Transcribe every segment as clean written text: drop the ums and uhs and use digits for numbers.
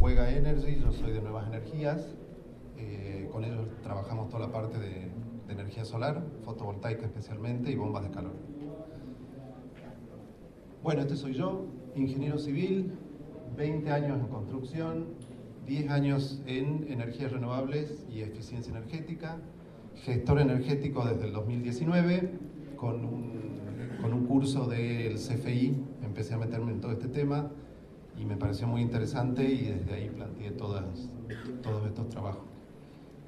Wega Energy, yo soy de Nuevas Energías. Con ellos trabajamos toda la parte de energía solar, fotovoltaica especialmente, y bombas de calor. Bueno, este soy yo, ingeniero civil, 20 años en construcción, 10 años en energías renovables y eficiencia energética, gestor energético desde el 2019, con un curso del CFI empecé a meterme en todo este tema y me pareció muy interesante y desde ahí planteé todos estos trabajos.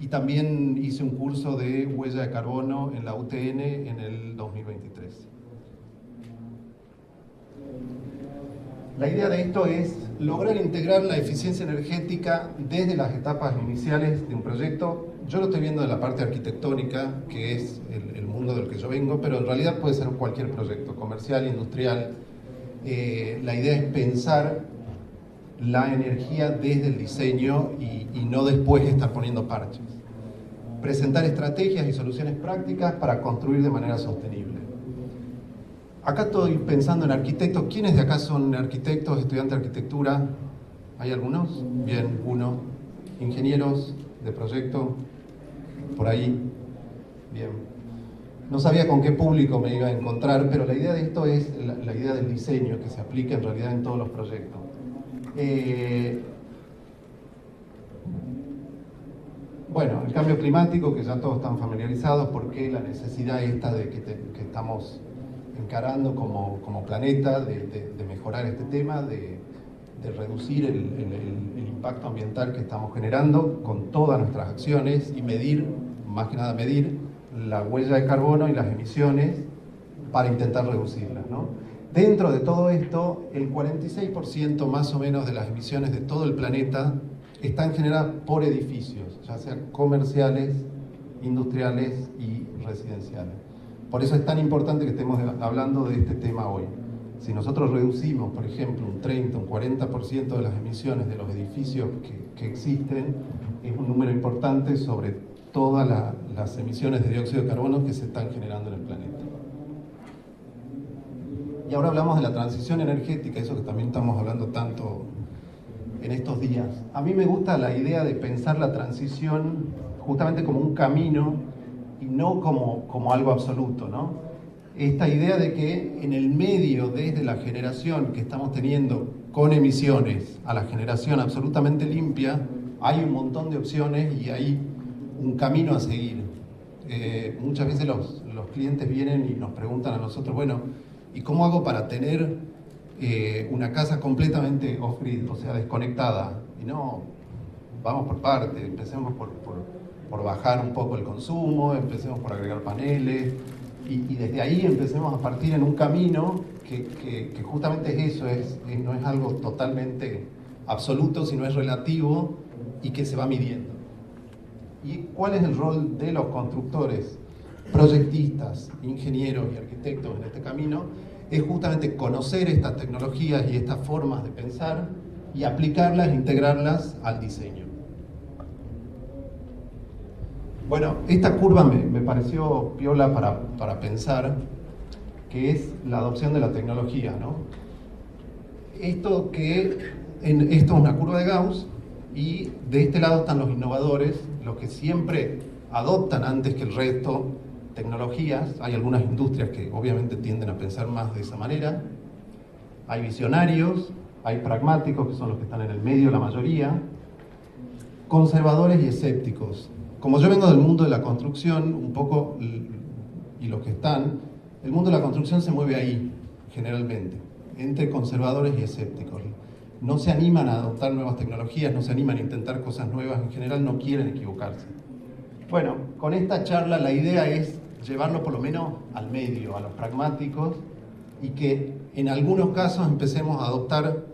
Y también hice un curso de huella de carbono en la UTN en el 2023. La idea de esto es lograr integrar la eficiencia energética desde las etapas iniciales de un proyecto. Yo lo estoy viendo de la parte arquitectónica, que es el mundo del que yo vengo, pero en realidad puede ser cualquier proyecto, comercial, industrial. La idea es pensar la energía desde el diseño y no después estar poniendo parches. Presentar estrategias y soluciones prácticas para construir de manera sostenible. Acá estoy pensando en arquitectos. ¿Quiénes de acá son arquitectos, estudiantes de arquitectura? ¿Hay algunos? Bien, uno. ¿Ingenieros de proyecto? Por ahí. Bien. No sabía con qué público me iba a encontrar, pero la idea de esto es la idea del diseño que se aplica en realidad en todos los proyectos. Bueno, el cambio climático, que ya todos están familiarizados, porque la necesidad esta de que estamos encarando como planeta, de mejorar este tema, de reducir el impacto ambiental que estamos generando con todas nuestras acciones y medir, más que nada medir, la huella de carbono y las emisiones para intentar reducirlas, ¿no? Dentro de todo esto, el 46% más o menos de las emisiones de todo el planeta están generadas por edificios, ya sean comerciales, industriales y residenciales. Por eso es tan importante que estemos hablando de este tema hoy. Si nosotros reducimos, por ejemplo, un 30, un 40% de las emisiones de los edificios que existen, es un número importante sobre todas las emisiones de dióxido de carbono que se están generando en el planeta. Y ahora hablamos de la transición energética, eso que también estamos hablando tanto en estos días. A mí me gusta la idea de pensar la transición justamente como un camino y no como algo absoluto, ¿no? Esta idea de que en el medio, desde la generación que estamos teniendo con emisiones a la generación absolutamente limpia, hay un montón de opciones y hay un camino a seguir. Muchas veces los clientes vienen y nos preguntan a nosotros, bueno, ¿y cómo hago para tener una casa completamente off-grid, o sea, desconectada? Y no, vamos por partes, empecemos por bajar un poco el consumo, empecemos por agregar paneles, y desde ahí empecemos a partir en un camino que justamente es eso, no es algo totalmente absoluto, sino es relativo y que se va midiendo. ¿Y cuál es el rol de los constructores, proyectistas, ingenieros y arquitectos en este camino? Es justamente conocer estas tecnologías y estas formas de pensar y aplicarlas e integrarlas al diseño. Bueno, esta curva me pareció piola para pensar, que es la adopción de la tecnología, ¿no? Esto es una curva de Gauss, y de este lado están los innovadores, los que siempre adoptan antes que el resto tecnologías. Hay algunas industrias que obviamente tienden a pensar más de esa manera. Hay visionarios, hay pragmáticos, que son los que están en el medio, la mayoría, conservadores y escépticos. Como yo vengo del mundo de la construcción, un poco, y los que están, el mundo de la construcción se mueve ahí, generalmente, entre conservadores y escépticos. No se animan a adoptar nuevas tecnologías, no se animan a intentar cosas nuevas, en general no quieren equivocarse. Bueno, con esta charla la idea es llevarlo por lo menos al medio, a los pragmáticos, y que en algunos casos empecemos a adoptar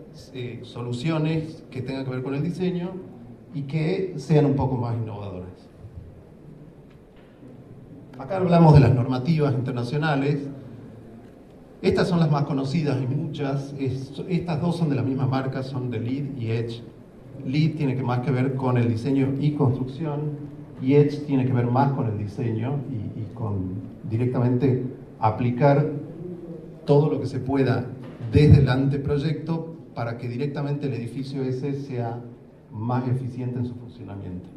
soluciones que tengan que ver con el diseño y que sean un poco más innovadoras. Acá hablamos de las normativas internacionales. Estas son las más conocidas y muchas. Estas dos son de la misma marca, son de LEED y EDGE. LEED tiene más que ver con el diseño y construcción, y EDGE tiene que ver más con el diseño y con directamente aplicar todo lo que se pueda desde el anteproyecto para que directamente el edificio ese sea más eficiente en su funcionamiento.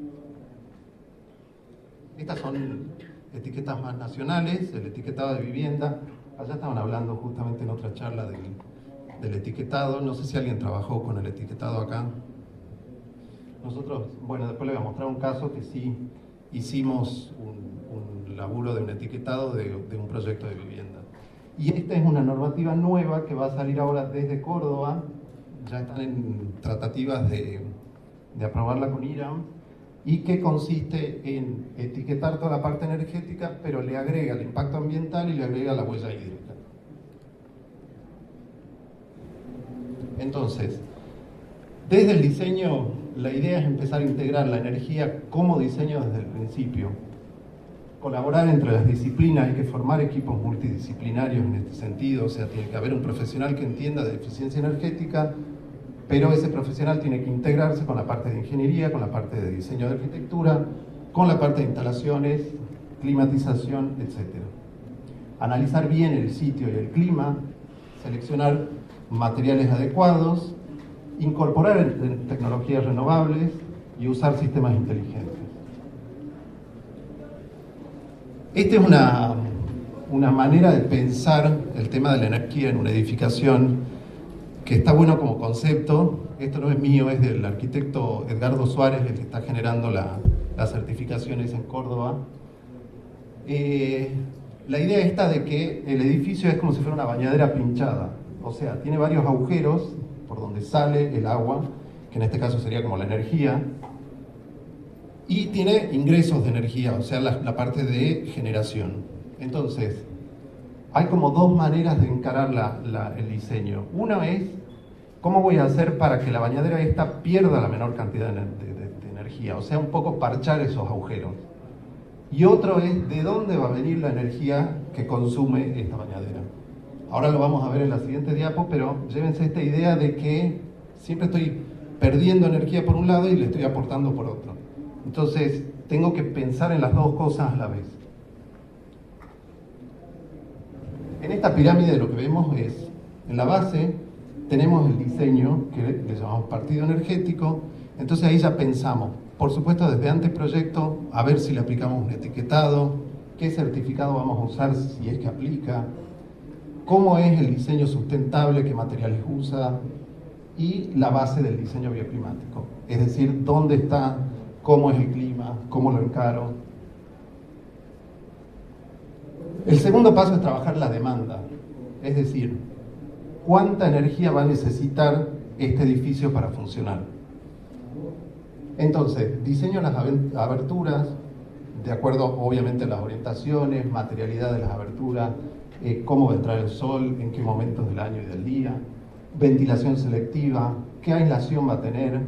Estas son etiquetas más nacionales, el etiquetado de vivienda. Allá estaban hablando justamente en otra charla del etiquetado. No sé si alguien trabajó con el etiquetado acá. Nosotros, bueno, después les voy a mostrar un caso que sí hicimos un laburo de un etiquetado de un proyecto de vivienda. Y esta es una normativa nueva que va a salir ahora desde Córdoba. Ya están en tratativas de aprobarla con IRAM, y que consiste en etiquetar toda la parte energética, pero le agrega el impacto ambiental y le agrega la huella hídrica. Entonces, desde el diseño, la idea es empezar a integrar la energía como diseño desde el principio. Colaborar entre las disciplinas, hay que formar equipos multidisciplinarios en este sentido, o sea, tiene que haber un profesional que entienda de eficiencia energética, pero ese profesional tiene que integrarse con la parte de ingeniería, con la parte de diseño de arquitectura, con la parte de instalaciones, climatización, etc. Analizar bien el sitio y el clima, seleccionar materiales adecuados, incorporar tecnologías renovables y usar sistemas inteligentes. Esta es una manera de pensar el tema de la energía en una edificación que está bueno como concepto. Esto no es mío, es del arquitecto Edgardo Suárez, el que está generando las certificaciones en Córdoba. La idea esta de que el edificio es como si fuera una bañadera pinchada, o sea, tiene varios agujeros por donde sale el agua, que en este caso sería como la energía, y tiene ingresos de energía, o sea, la parte de generación. Entonces, hay como dos maneras de encarar el diseño. Una es, ¿cómo voy a hacer para que la bañadera esta pierda la menor cantidad de energía? O sea, un poco parchar esos agujeros. Y otro es, ¿de dónde va a venir la energía que consume esta bañadera? Ahora lo vamos a ver en la siguiente diapo, pero llévense esta idea de que siempre estoy perdiendo energía por un lado y le estoy aportando por otro. Entonces, tengo que pensar en las dos cosas a la vez. En esta pirámide lo que vemos es, en la base tenemos el diseño que le llamamos partido energético. Entonces ahí ya pensamos, por supuesto desde anteproyecto, a ver si le aplicamos un etiquetado, qué certificado vamos a usar si es que aplica, cómo es el diseño sustentable, qué materiales usa, y la base del diseño bioclimático, es decir, dónde está, cómo es el clima, cómo lo encaro. El segundo paso es trabajar la demanda, es decir, cuánta energía va a necesitar este edificio para funcionar. Entonces, diseño las aberturas, de acuerdo obviamente a las orientaciones, materialidad de las aberturas, cómo va a entrar el sol, en qué momentos del año y del día, ventilación selectiva, qué aislación va a tener,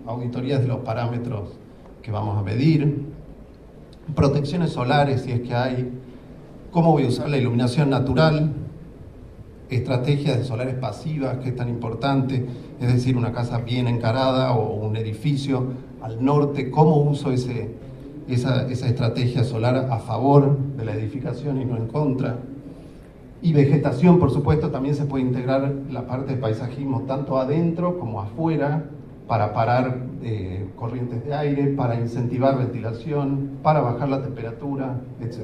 auditorías de los parámetros que vamos a medir, protecciones solares si es que hay, cómo voy a usar la iluminación natural, estrategias de solares pasivas, que es tan importante, es decir, una casa bien encarada o un edificio al norte, cómo uso esa estrategia solar a favor de la edificación y no en contra. Y vegetación, por supuesto, también se puede integrar la parte de paisajismo tanto adentro como afuera, para parar corrientes de aire, para incentivar ventilación, para bajar la temperatura, etc.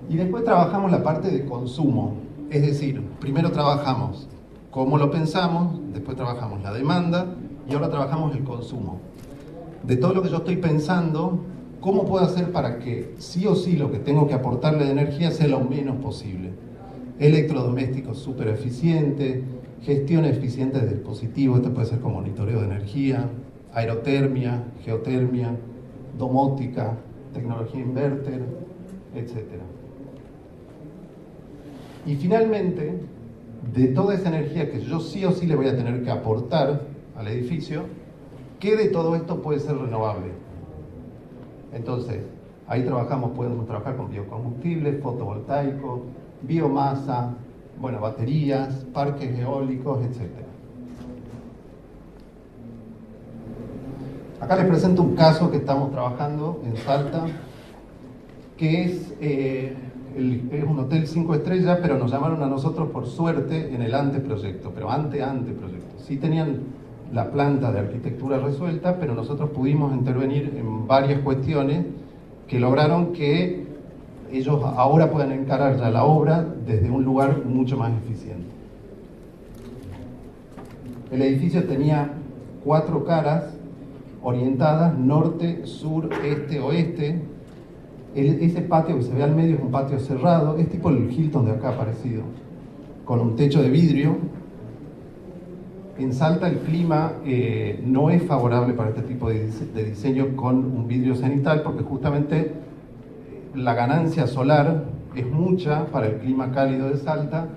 Y después trabajamos la parte de consumo, es decir, primero trabajamos cómo lo pensamos, después trabajamos la demanda y ahora trabajamos el consumo. De todo lo que yo estoy pensando, ¿cómo puedo hacer para que sí o sí lo que tengo que aportarle de energía sea lo menos posible? Electrodomésticos súper eficientes, gestión eficiente de dispositivos, esto puede ser con monitoreo de energía, aerotermia, geotermia, domótica, tecnología inverter, etc. Y finalmente, de toda esa energía que yo sí o sí le voy a tener que aportar al edificio, ¿qué de todo esto puede ser renovable? Entonces, ahí podemos trabajar con biocombustibles, fotovoltaicos, biomasa, baterías, parques eólicos, etc. Acá les presento un caso que estamos trabajando en Salta, que es un hotel 5 estrellas, pero nos llamaron a nosotros por suerte en el anteproyecto, pero anteproyecto. Sí tenían la planta de arquitectura resuelta, pero nosotros pudimos intervenir en varias cuestiones que lograron que ellos ahora puedan encarar ya la obra desde un lugar mucho más eficiente. El edificio tenía 4 caras orientadas norte, sur, este, oeste. Ese patio que se ve al medio es un patio cerrado, es tipo el Hilton de acá parecido, con un techo de vidrio. En Salta el clima no es favorable para este tipo de diseño con un vidrio cenital, porque justamente la ganancia solar es mucha para el clima cálido de Salta.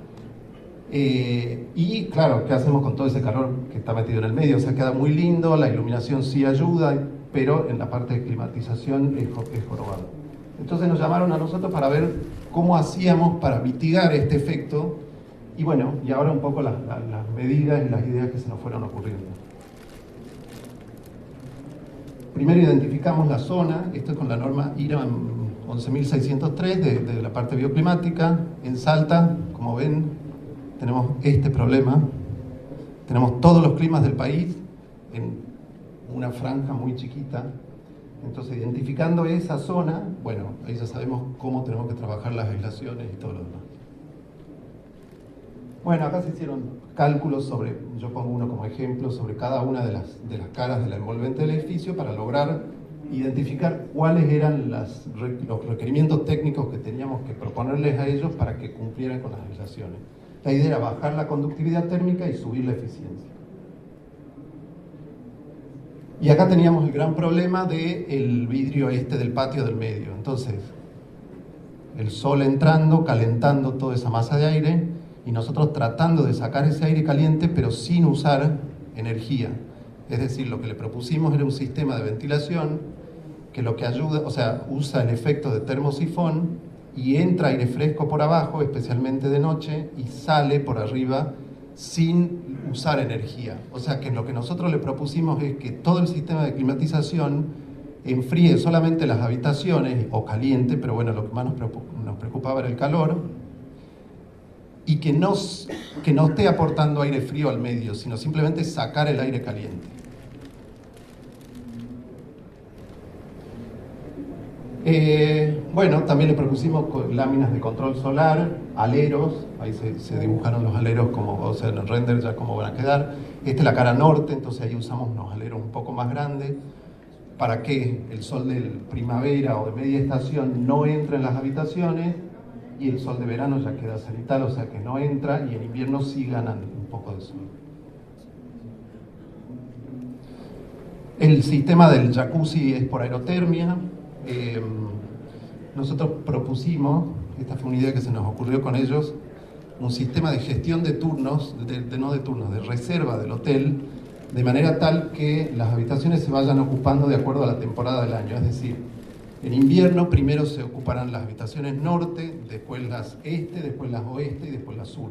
Y claro, ¿qué hacemos con todo ese calor que está metido en el medio? O sea, queda muy lindo, la iluminación sí ayuda, pero en la parte de climatización es jorobado. Entonces nos llamaron a nosotros para ver cómo hacíamos para mitigar este efecto. Y bueno, y ahora un poco las medidas y las ideas que se nos fueron ocurriendo. Primero identificamos la zona, esto es con la norma IRA 11.603 de la parte bioclimática. En Salta, como ven, tenemos este problema. Tenemos todos los climas del país en una franja muy chiquita. Entonces, identificando esa zona, bueno, ahí ya sabemos cómo tenemos que trabajar las aislaciones y todo lo demás. Bueno, acá se hicieron cálculos sobre, yo pongo uno como ejemplo, sobre cada una de las caras de la envolvente del edificio para lograr identificar cuáles eran los requerimientos técnicos que teníamos que proponerles a ellos para que cumplieran con las aislaciones. La idea era bajar la conductividad térmica y subir la eficiencia. Y acá teníamos el gran problema del vidrio del patio del medio. Entonces, el sol entrando, calentando toda esa masa de aire, y nosotros tratando de sacar ese aire caliente, pero sin usar energía. Es decir, lo que le propusimos era un sistema de ventilación que lo que ayuda, o sea, usa el efecto de termosifón y entra aire fresco por abajo, especialmente de noche, y sale por arriba sin usar energía. O sea que lo que nosotros le propusimos es que todo el sistema de climatización enfríe solamente las habitaciones, o caliente, pero bueno, lo que más nos preocupaba era el calor, y que no esté aportando aire frío al medio, sino simplemente sacar el aire caliente. Bueno, también le propusimos láminas de control solar, aleros, ahí se dibujaron los aleros, o sea, en el render ya cómo van a quedar. Esta es la cara norte, entonces ahí usamos unos aleros un poco más grandes, para que el sol de primavera o de media estación no entre en las habitaciones, y el sol de verano ya queda cenital, o sea que no entra, y en invierno sí ganan un poco de sol. El sistema del jacuzzi es por aerotermia. Nosotros propusimos, esta fue una idea que se nos ocurrió con ellos, un sistema de gestión de turnos, de reserva del hotel, de manera tal que las habitaciones se vayan ocupando de acuerdo a la temporada del año. Es decir, en invierno primero se ocuparán las habitaciones norte, después las este, después las oeste y después las sur.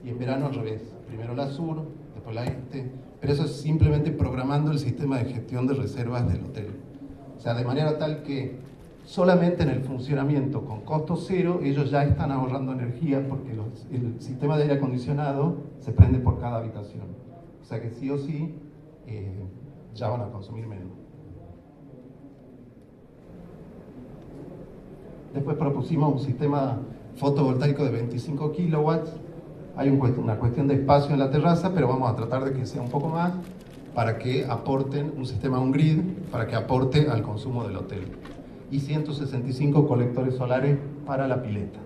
Y en verano al revés, primero la sur, después la este. Pero eso es simplemente programando el sistema de gestión de reservas del hotel. O sea, de manera tal que solamente en el funcionamiento con costo cero ellos ya están ahorrando energía, porque el sistema de aire acondicionado se prende por cada habitación. O sea que sí o sí ya van a consumir menos. Después propusimos un sistema fotovoltaico de 25 kilowatts. Hay una cuestión de espacio en la terraza, pero vamos a tratar de que sea un poco más para que aporten un sistema, un grid, para que aporte al consumo del hotel. Y 165 colectores solares para la pileta.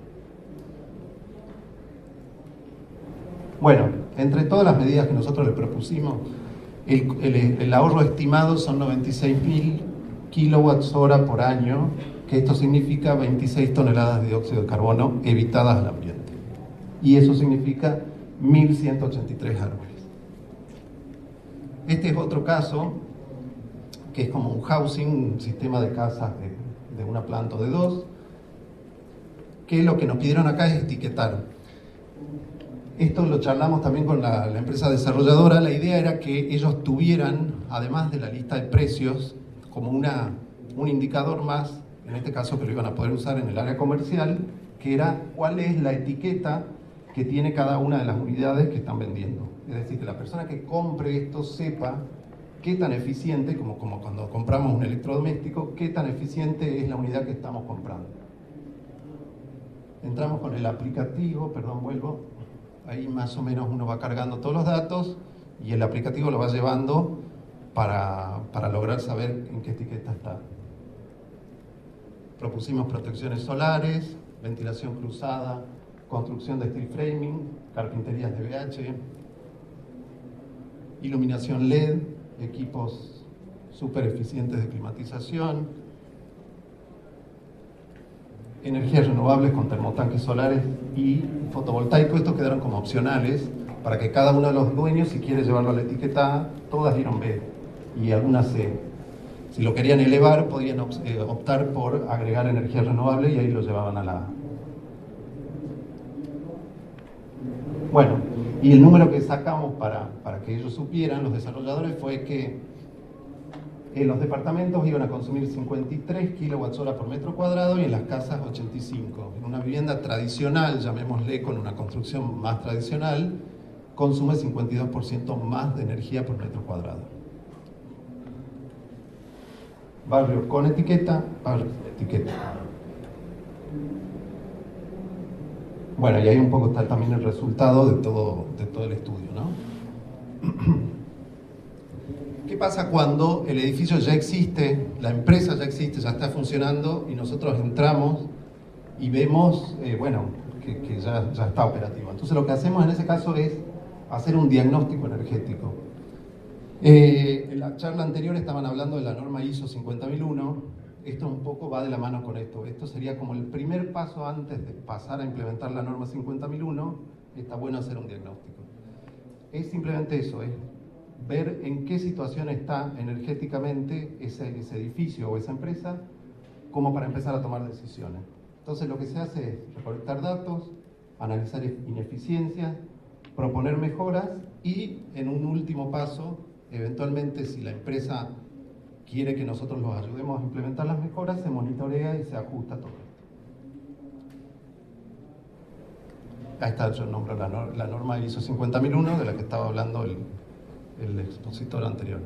Bueno, entre todas las medidas que nosotros le propusimos, el ahorro estimado son 96.000 kilowatts hora por año, que esto significa 26 toneladas de dióxido de carbono evitadas al ambiente. Y eso significa 1.183 árboles. Este es otro caso, que es como un housing, un sistema de casas de una planta o de dos, que lo que nos pidieron acá es etiquetar. Esto lo charlamos también con la empresa desarrolladora. La idea era que ellos tuvieran, además de la lista de precios, como un indicador más, en este caso que lo iban a poder usar en el área comercial, que era cuál es la etiqueta que tiene cada una de las unidades que están vendiendo. Es decir, que la persona que compre esto sepa qué tan eficiente, como cuando compramos un electrodoméstico, qué tan eficiente es la unidad que estamos comprando. Entramos con el aplicativo, perdón, vuelvo. Ahí más o menos uno va cargando todos los datos y el aplicativo lo va llevando para lograr saber en qué etiqueta está. Propusimos protecciones solares, ventilación cruzada, construcción de steel framing, carpinterías de BH, iluminación LED, equipos súper eficientes de climatización, energías renovables con termotanques solares y fotovoltaicos. Estos quedaron como opcionales para que cada uno de los dueños, si quiere llevarlo a la etiqueta A, todas dieron B y algunas C. Si lo querían elevar, podían optar por agregar energía renovable y ahí lo llevaban a la A. Bueno, y el número que sacamos para que ellos supieran, los desarrolladores, fue que los departamentos iban a consumir 53 kWh por metro cuadrado y en las casas 85. En una vivienda tradicional, llamémosle con una construcción más tradicional, consume 52% más de energía por metro cuadrado. Barrio con etiqueta, barrio sin etiqueta. Bueno, y ahí un poco está también el resultado de todo el estudio, ¿no? ¿Qué pasa cuando el edificio ya existe, la empresa ya existe, ya está funcionando y nosotros entramos y vemos, que ya está operativo? Entonces lo que hacemos en ese caso es hacer un diagnóstico energético. En la charla anterior estaban hablando de la norma ISO 50001. Esto un poco va de la mano con esto. Esto sería como el primer paso antes de pasar a implementar la norma 50001. Está bueno hacer un diagnóstico. Es simplemente eso, es ver en qué situación está energéticamente ese edificio o esa empresa, como para empezar a tomar decisiones. Entonces lo que se hace es recolectar datos, analizar ineficiencias, proponer mejoras y en un último paso, eventualmente si la empresa quiere que nosotros los ayudemos a implementar las mejoras, se monitorea y se ajusta todo. Ahí está, yo nombro la norma ISO 50001 de la que estaba hablando el expositor anterior.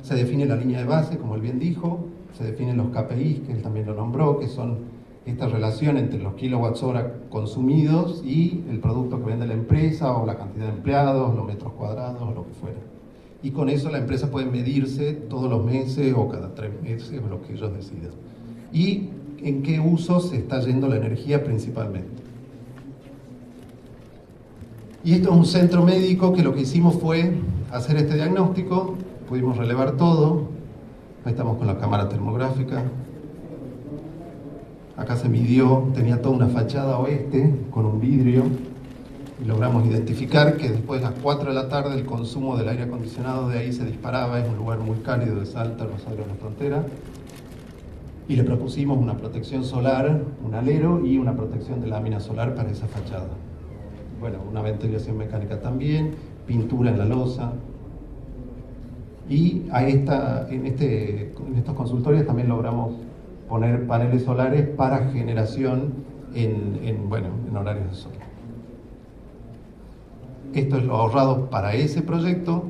Se define la línea de base, como él bien dijo, se definen los KPIs, que él también lo nombró, que son esta relación entre los kilowatts-hora consumidos y el producto que vende la empresa, o la cantidad de empleados, los metros cuadrados, o lo que fuera. Y con eso la empresa puede medirse todos los meses o cada 3 meses, o lo que ellos decidan. Y en qué uso se está yendo la energía principalmente. Y esto es un centro médico que lo que hicimos fue hacer este diagnóstico, pudimos relevar todo. Ahí estamos con la cámara termográfica. Acá se midió, tenía toda una fachada oeste con un vidrio y logramos identificar que después de las 4 de la tarde el consumo del aire acondicionado de ahí se disparaba. Es un lugar muy cálido de Salta, Rosario de la Frontera, y le propusimos una protección solar, un alero y una protección de lámina solar para esa fachada. Bueno, una ventilación mecánica también, pintura en la losa. Y en estos consultorios también logramos poner paneles solares para generación en horarios de sol. Esto es lo ahorrado para ese proyecto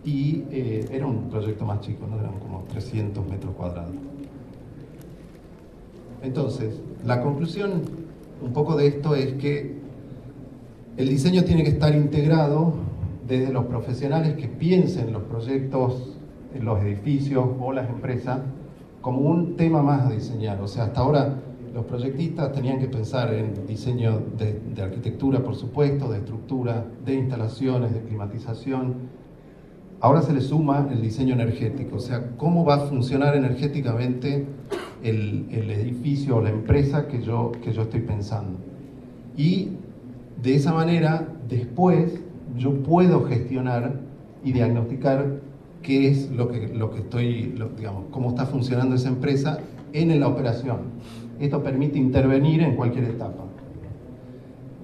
y era un proyecto más chico, ¿no? Eran como 300 metros cuadrados. Entonces, la conclusión un poco de esto es que el diseño tiene que estar integrado desde los profesionales que piensen los proyectos, en los edificios o las empresas como un tema más a diseñar. O sea, hasta ahora los proyectistas tenían que pensar en diseño de arquitectura, por supuesto, de estructura, de instalaciones, de climatización. Ahora se le suma el diseño energético, o sea, cómo va a funcionar energéticamente el edificio o la empresa que yo estoy pensando. Y de esa manera, después, yo puedo gestionar y diagnosticar qué es cómo está funcionando esa empresa en la operación. Esto permite intervenir en cualquier etapa.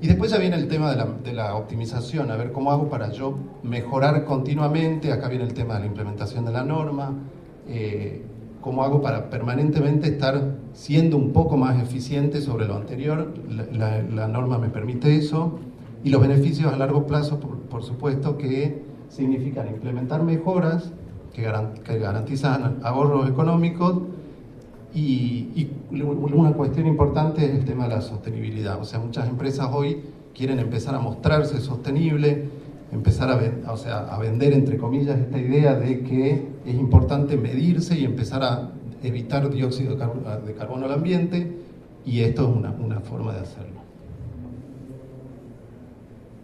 Y después ya viene el tema de la optimización, a ver cómo hago para yo mejorar continuamente. Acá viene el tema de la implementación de la norma, cómo hago para permanentemente estar siendo un poco más eficiente sobre lo anterior. La norma me permite eso. Y los beneficios a largo plazo, por supuesto, que significan implementar mejoras que garantizan ahorros económicos y una cuestión importante es el tema de la sostenibilidad. O sea, muchas empresas hoy quieren empezar a mostrarse sostenible, empezar a vender, entre comillas, esta idea de que es importante medirse y empezar a evitar dióxido de carbono al ambiente, y esto es una forma de hacerlo.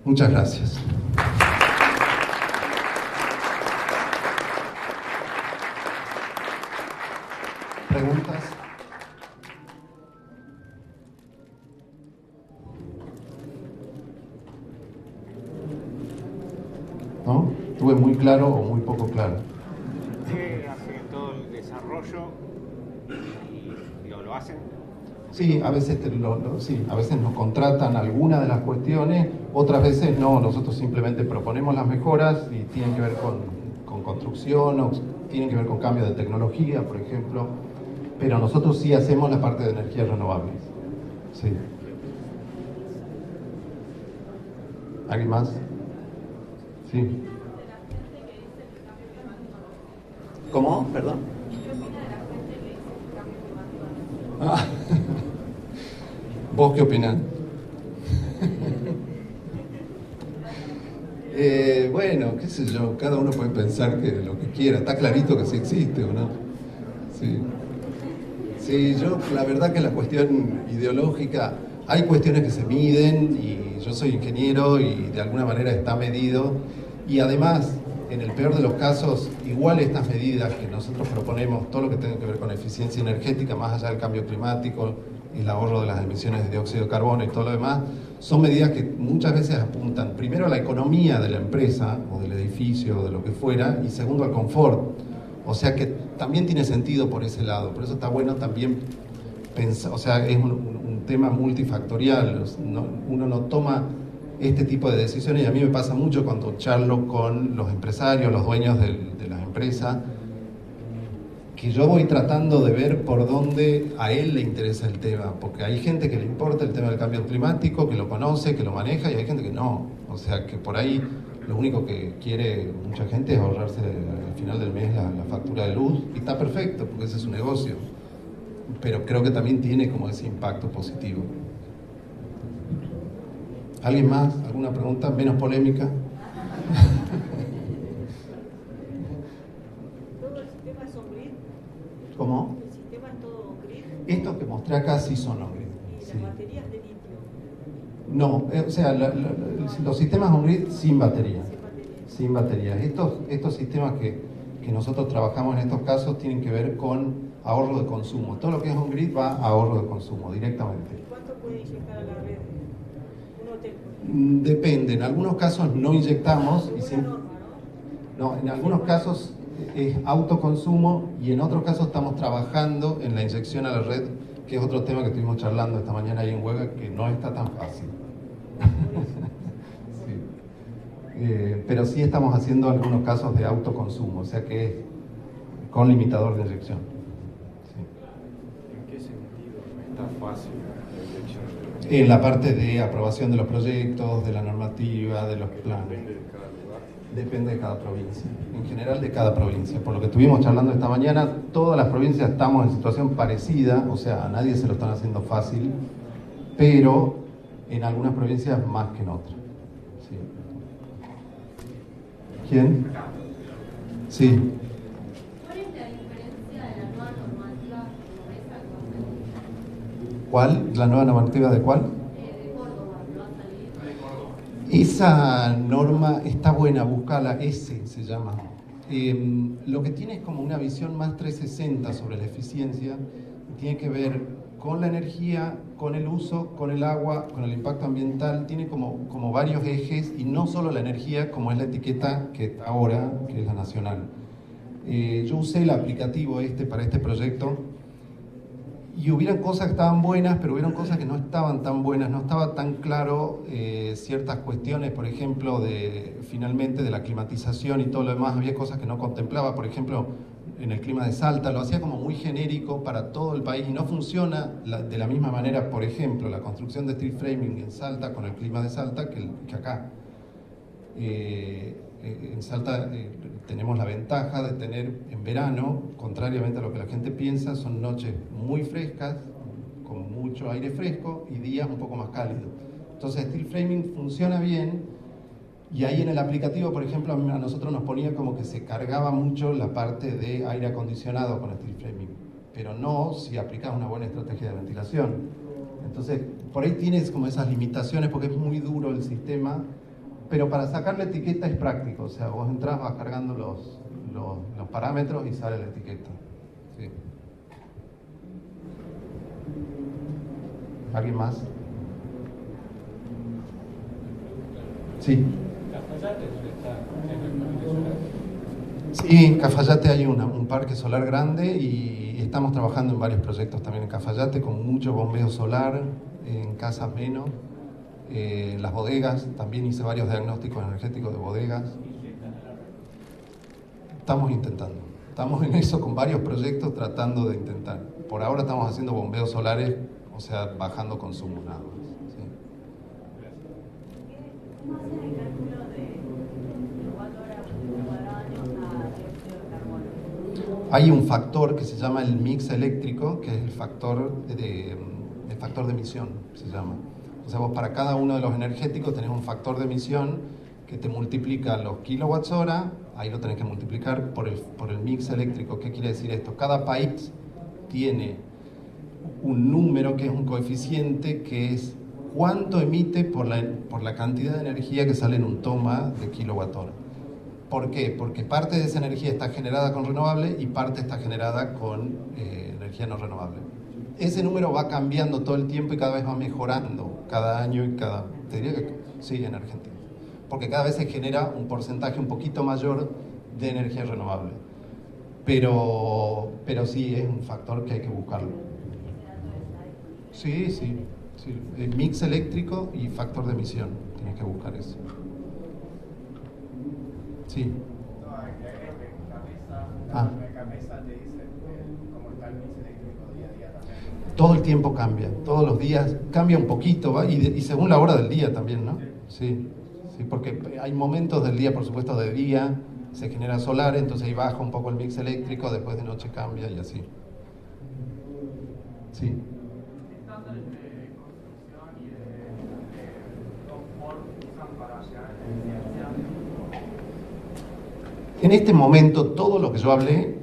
Muchas gracias. ¿Preguntas? ¿No? ¿Tuve muy claro o muy poco claro? Hacen todo el desarrollo y lo hacen. Sí, a veces sí, a veces nos contratan algunas de las cuestiones, otras veces no, nosotros simplemente proponemos las mejoras y tienen que ver con construcción o tienen que ver con cambio de tecnología, por ejemplo, pero nosotros sí hacemos la parte de energías renovables. Sí. ¿Alguien más? Sí. ¿Cómo? Perdón. Ah. ¿Vos qué opinás? Bueno, qué sé yo, cada uno puede pensar que lo que quiera, está clarito que sí existe, ¿o no? Sí. Sí, yo, la verdad que la cuestión ideológica, hay cuestiones que se miden y yo soy ingeniero y de alguna manera está medido, y además, en el peor de los casos, igual estas medidas que nosotros proponemos, todo lo que tenga que ver con eficiencia energética, más allá del cambio climático, el ahorro de las emisiones de dióxido de carbono y todo lo demás, son medidas que muchas veces apuntan primero a la economía de la empresa o del edificio o de lo que fuera, y segundo al confort. O sea que también tiene sentido por ese lado, por eso está bueno también pensar, o sea, es un tema multifactorial, uno no toma este tipo de decisiones, y a mí me pasa mucho cuando charlo con los empresarios, los dueños de las empresas, que yo voy tratando de ver por dónde a él le interesa el tema, porque hay gente que le importa el tema del cambio climático, que lo conoce, que lo maneja, y hay gente que no. O sea, que por ahí lo único que quiere mucha gente es ahorrarse al final del mes la factura de luz, y está perfecto, porque ese es su negocio. Pero creo que también tiene como ese impacto positivo. ¿Alguien más? ¿Alguna pregunta menos polémica? ¿Cómo? ¿El sistema es todo grid? Estos que mostré acá sí son on-grid. ¿Y Sí. las baterías de litio? No, o sea, los sistemas on-grid sin batería. Sin batería. Sin batería. Estos sistemas que nosotros trabajamos en estos casos tienen que ver con ahorro de consumo. Todo lo que es on-grid va a ahorro de consumo directamente. ¿Y cuánto puede inyectar a la red un hotel? Depende, en algunos casos no inyectamos. Según la norma, ¿no? No, en algunos casos es autoconsumo y en otros casos estamos trabajando en la inyección a la red, que es otro tema que estuvimos charlando esta mañana ahí en Huelga, que no está tan fácil. Sí. Pero sí estamos haciendo algunos casos de autoconsumo, o sea que es con limitador de inyección. Sí. ¿En qué sentido no está fácil la inyección? En la parte de aprobación de los proyectos, de la normativa, de los planes. Depende de cada lugar. Depende de cada provincia, en general de cada provincia. Por lo que estuvimos charlando esta mañana, todas las provincias estamos en situación parecida, o sea, a nadie se lo están haciendo fácil, pero en algunas provincias más que en otras. Sí. ¿Quién? Sí. ¿Cuál es la diferencia de la nueva normativa con esa que ¿Cuál? ¿La nueva normativa de cuál? de Córdoba, que va a salir? Esa norma está buena, búscala, S se llama. Lo que tiene es como una visión más 360 sobre la eficiencia, y tiene que ver con la energía, con el uso, con el agua, con el impacto ambiental, tiene como varios ejes, y no solo la energía, como es la etiqueta que ahora, que es la nacional. Yo usé el aplicativo para este proyecto, y hubieran cosas que estaban buenas, pero hubieron cosas que no estaban tan buenas, no estaba tan claro ciertas cuestiones, por ejemplo, finalmente de la climatización y todo lo demás, había cosas que no contemplaba, por ejemplo, en el clima de Salta, lo hacía como muy genérico para todo el país y no funciona de la misma manera, por ejemplo, la construcción de steel framing en Salta con el clima de Salta que acá. En Salta tenemos la ventaja de tener en verano, contrariamente a lo que la gente piensa, son noches muy frescas, con mucho aire fresco y días un poco más cálidos. Entonces steel framing funciona bien. Y ahí en el aplicativo, por ejemplo, a nosotros nos ponía como que se cargaba mucho la parte de aire acondicionado con steel framing, pero no si aplicas una buena estrategia de ventilación. Entonces, por ahí tienes como esas limitaciones porque es muy duro el sistema, pero para sacar la etiqueta es práctico. O sea, vos entras, vas cargando los parámetros y sale la etiqueta. ¿Sí? ¿Alguien más? Sí. Sí, en Cafayate hay un parque solar grande y estamos trabajando en varios proyectos también en Cafayate con mucho bombeo solar, en casas menos, las bodegas, también hice varios diagnósticos energéticos de bodegas. Estamos en eso con varios proyectos tratando de intentar. Por ahora estamos haciendo bombeos solares, o sea, bajando consumos nada más. ¿Sí? ¿Cómo hacen el cálculo de cuánto horas por año a dióxido de carbono? Hay un factor que se llama el mix eléctrico, que es el factor de emisión, se llama. O sea, vos para cada uno de los energéticos tenés un factor de emisión que te multiplica los kilowatts hora, ahí lo tenés que multiplicar por el mix eléctrico. ¿Qué quiere decir esto? Cada país tiene un número que es un coeficiente que es cuánto emite por la cantidad de energía que sale en un toma de kilowatt hora. ¿Por qué? Porque parte de esa energía está generada con renovable y parte está generada con energía no renovable. Ese número va cambiando todo el tiempo y cada vez va mejorando, cada año y te diría que sí, en Argentina. Porque cada vez se genera un porcentaje un poquito mayor de energía renovable. Pero sí, es un factor que hay que buscarlo. Sí. El mix eléctrico y factor de emisión, tienes que buscar eso. Sí. Todo el tiempo cambia, todos los días cambia un poquito, ¿va? Y según la hora del día también, ¿no? Sí, porque hay momentos del día, por supuesto, de día se genera solar, entonces ahí baja un poco el mix eléctrico, después de noche cambia y así. Sí. Estándares de construcción y de confort usan para llegar a la eficiencia. En este momento todo lo que yo hablé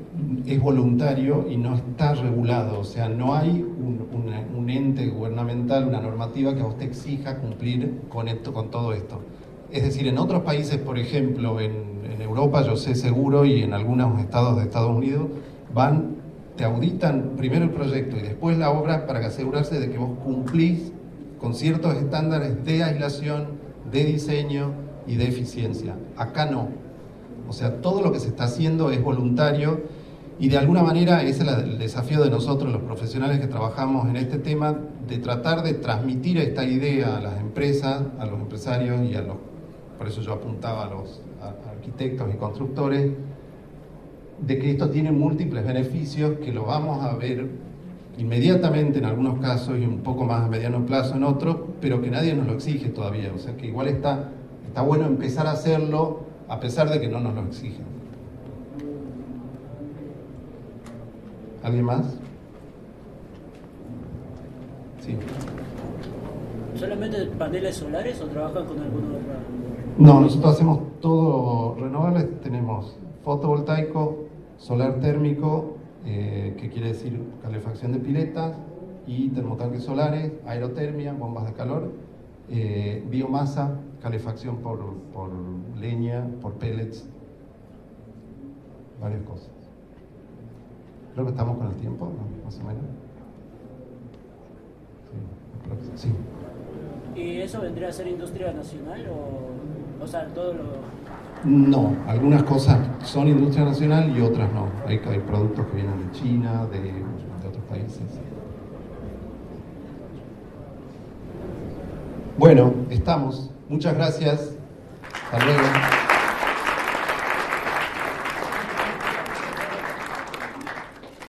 es voluntario y no está regulado, o sea, no hay un ente gubernamental, una normativa que a usted exija cumplir con todo esto. Es decir, en otros países, por ejemplo, en Europa, yo sé seguro, y en algunos estados de Estados Unidos, te auditan primero el proyecto y después la obra para asegurarse de que vos cumplís con ciertos estándares de aislación, de diseño y de eficiencia. Acá no. O sea, todo lo que se está haciendo es voluntario y de alguna manera ese es el desafío de nosotros, los profesionales que trabajamos en este tema, de tratar de transmitir esta idea a las empresas, a los empresarios y por eso yo apuntaba a los arquitectos y constructores, de que esto tiene múltiples beneficios que lo vamos a ver inmediatamente en algunos casos y un poco más a mediano plazo en otros, pero que nadie nos lo exige todavía. O sea que igual está bueno empezar a hacerlo a pesar de que no nos lo exigen. ¿Alguien más? Sí. ¿Solamente paneles solares o trabajan con alguno otro? No, nosotros hacemos todo renovables, tenemos fotovoltaico, solar térmico, que quiere decir calefacción de piletas y termotanques solares, aerotermia, bombas de calor, biomasa, calefacción por leña, por pellets, varias cosas. Creo que estamos con el tiempo, ¿no? Más o menos. Sí. ¿Y eso vendría a ser industria nacional o sea, todo lo...? No, algunas cosas son industria nacional y otras no. Hay productos que vienen de China, de otros países. Bueno, estamos. Muchas gracias. Hasta luego.